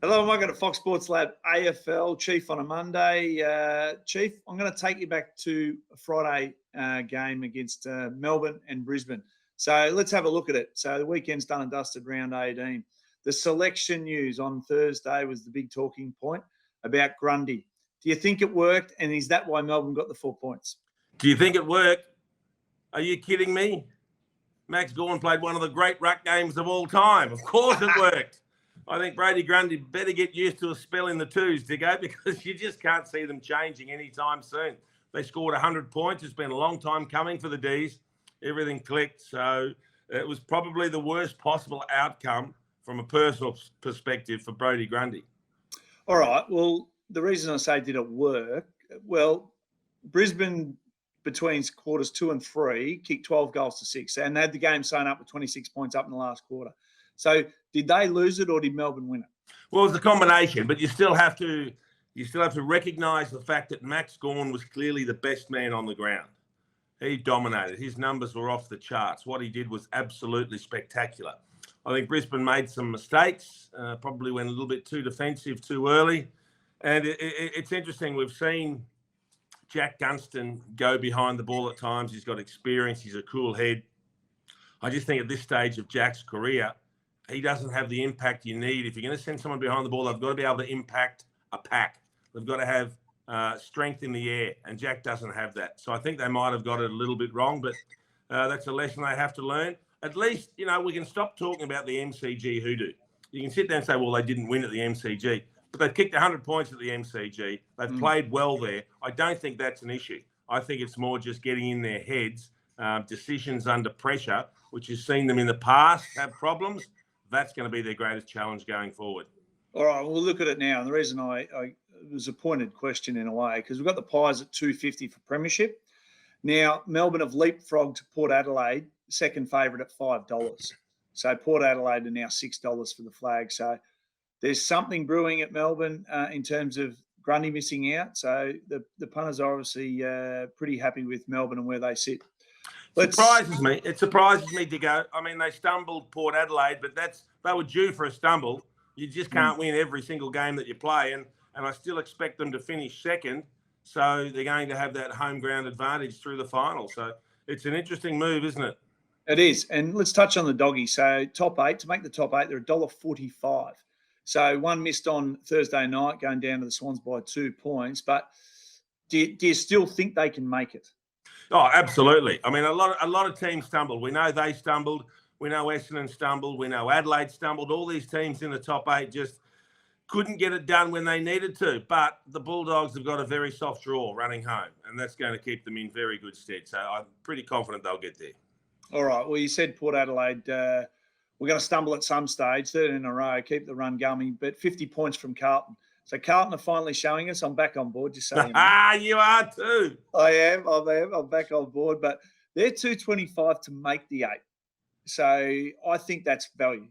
Hello, and welcome to Fox Sports Lab AFL. Chief on a Monday. Chief, I'm going to take you back to a Friday game against Melbourne and Brisbane. So let's have a look at it. So the weekend's done and dusted, round 18. The selection news on Thursday was the big talking point about Grundy. Do you think it worked, and is that why Melbourne got the 4 points? Do you think it worked? Are you kidding me? Max Gawn played one of the great ruck games of all time. Of course it worked. I think Brady Grundy better get used to a spell in the twos, Diggo, because you just can't see them changing anytime soon. They scored 100 points. It's been a long time coming for the Dees. Everything clicked. So it was probably the worst possible outcome from a personal perspective for Brady Grundy. All right. Well, the reason I say did it work, well, Brisbane between quarters 2 and 3 kicked 12 goals to 6 and they had the game sewn up with 26 points up in the last quarter. So did they lose it or did Melbourne win it? Well, it's a combination, but you still have to recognise the fact that Max Gawn was clearly the best man on the ground. He dominated. His numbers were off the charts. What he did was absolutely spectacular. I think Brisbane made some mistakes, probably went a little bit too defensive too early. And it's interesting. We've seen Jack Gunston go behind the ball at times. He's got experience. He's a cool head. I just think at this stage of Jack's career, he doesn't have the impact you need. If you're going to send someone behind the ball, they've got to be able to impact a pack. They've got to have strength in the air, and Jack doesn't have that. So I think they might have got it a little bit wrong, but that's a lesson they have to learn. At least, we can stop talking about the MCG hoodoo. You can sit there and say, well, they didn't win at the MCG, but they've kicked 100 points at the MCG. They've played well there. I don't think that's an issue. I think it's more just getting in their heads, decisions under pressure, which has seen them in the past have problems. That's going to be their greatest challenge going forward. All right, we'll look at it now. And the reason it was a pointed question in a way, because we've got the Pies at $2.50 for Premiership. Now, Melbourne have leapfrogged Port Adelaide, second favourite at $5. So Port Adelaide are now $6 for the flag. So there's something brewing at Melbourne in terms of Grundy missing out. So the punters are obviously pretty happy with Melbourne and where they sit. It surprises me to go. I mean, they stumbled Port Adelaide, but they were due for a stumble. You just can't win every single game that you play, and I still expect them to finish second. So they're going to have that home ground advantage through the final. So it's an interesting move, isn't it? It is. And let's touch on the doggy. So top 8, to make the top 8, they're $1.45. So one missed on Thursday night, going down to the Swans by 2 points. But do you still think they can make it? Oh, absolutely. I mean, a lot of teams stumbled. We know they stumbled. We know Essendon stumbled. We know Adelaide stumbled. All these teams in the top 8 just couldn't get it done when they needed to. But the Bulldogs have got a very soft draw running home, and that's going to keep them in very good stead. So I'm pretty confident they'll get there. All right. Well, you said Port Adelaide, we're going to stumble at some stage, third in a row, keep the run going, but 50 points from Carlton. So Carlton are finally showing us. I'm back on board, just saying. You are too. I am. I'm back on board. But they're $2.25 to make the 8. So I think that's value.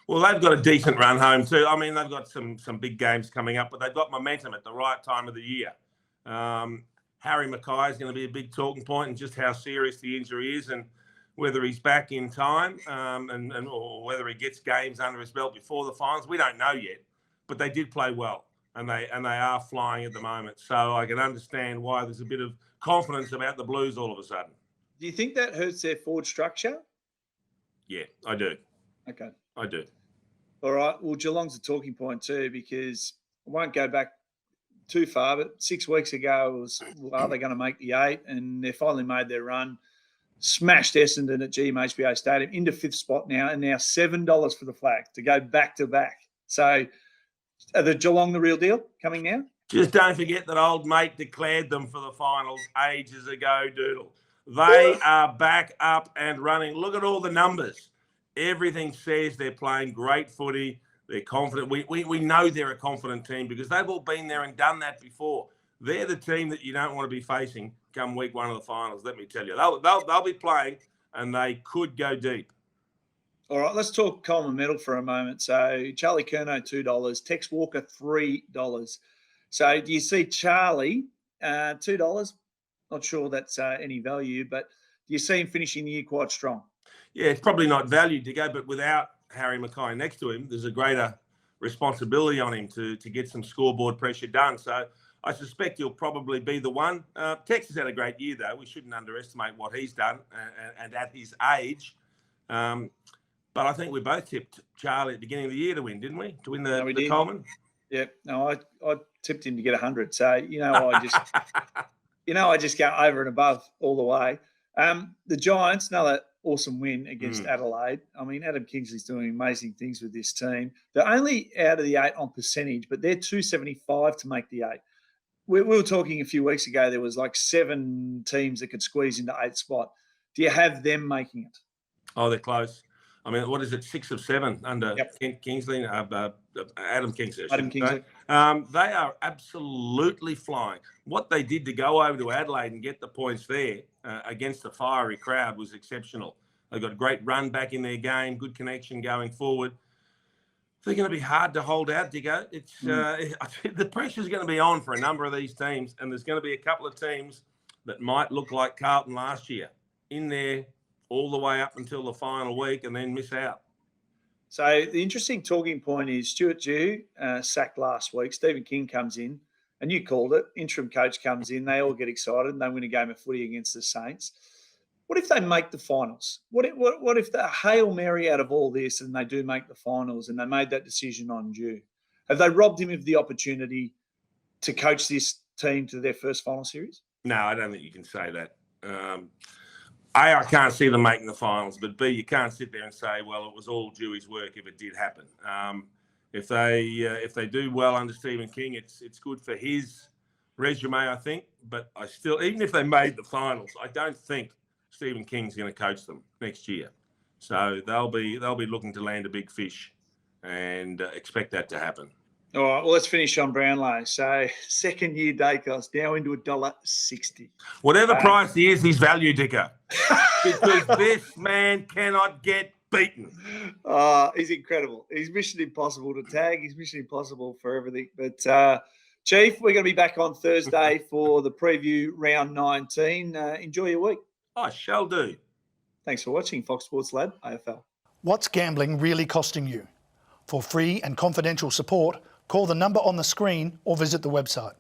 Well, they've got a decent run home too. I mean, they've got some big games coming up, but they've got momentum at the right time of the year. Harry Mackay is going to be a big talking point, and just how serious the injury is, and whether he's back in time, or whether he gets games under his belt before the finals. We don't know yet. But they did play well, and they are flying at the moment. So I can understand why there's a bit of confidence about the Blues all of a sudden. Do you think that hurts their forward structure? Yeah, I do. Okay. I do. All right. Well, Geelong's a talking point too, because I won't go back too far, but 6 weeks ago it was, are they going to make the 8? And they finally made their run, smashed Essendon at GMHBA Stadium into 5th spot now, and now $7 for the flag to go back to back. So are the Geelong the real deal coming now? Just don't forget that old mate declared them for the finals ages ago, Doodle. They are back up and running. Look at all the numbers. Everything says they're playing great footy. They're confident. We know they're a confident team because they've all been there and done that before. They're the team that you don't want to be facing come week 1 of the finals, let me tell you. They'll be playing, and they could go deep. All right, let's talk Coleman Medal for a moment. So Charlie Curnow, $2. Tex Walker, $3. So do you see Charlie, $2? Not sure that's any value, but do you see him finishing the year quite strong? Yeah, it's probably not value to go, but without Harry Mackay next to him, there's a greater responsibility on him to get some scoreboard pressure done. So I suspect he'll probably be the one. Tex has had a great year, though. We shouldn't underestimate what he's done and at his age. But I think we both tipped Charlie at the beginning of the year to win, didn't we? To win the Coleman. Yep. No, I tipped him to get 100. So I just go over and above all the way. The Giants, another awesome win against Adelaide. I mean, Adam Kingsley's doing amazing things with this team. They're only out of the 8 on percentage, but they're 275 to make the 8. We were talking a few weeks ago, there was like 7 teams that could squeeze into 8th spot. Do you have them making it? Oh, they're close. I mean, what is it? 6 of 7 under Kingsley, Adam Kingsley. Adam Kingsley. They are absolutely flying. What they did to go over to Adelaide and get the points there against the fiery crowd was exceptional. They got a great run back in their game, good connection going forward. They're going to be hard to hold out, Diggo. The pressure's going to be on for a number of these teams, and there's going to be a couple of teams that might look like Carlton last year in there all the way up until the final week and then miss out. So the interesting talking point is Stuart Dew sacked last week. Stephen King comes in, and you called it. Interim coach comes in. They all get excited, and they win a game of footy against the Saints. What if they make the finals? What if the Hail Mary out of all this and they do make the finals and they made that decision on Dew? Have they robbed him of the opportunity to coach this team to their first final series? No, I don't think you can say that. I can't see them making the finals, but B, you can't sit there and say, well, it was all Dewey's work if it did happen. If they do well under Stephen King, it's good for his resume, I think. But I still, even if they made the finals, I don't think Stephen King's going to coach them next year. So they'll be looking to land a big fish and expect that to happen. All right, well, let's finish on Brownlow. So second-year day cost now into $1.60. Whatever price he is, he's value, Dicker. Because this man cannot get beaten. He's incredible. He's mission impossible to tag. He's mission impossible for everything. But, Chief, we're going to be back on Thursday for the preview round 19. Enjoy your week. I shall do. Thanks for watching Fox Sports Lab AFL. What's gambling really costing you? For free and confidential support, call the number on the screen or visit the website.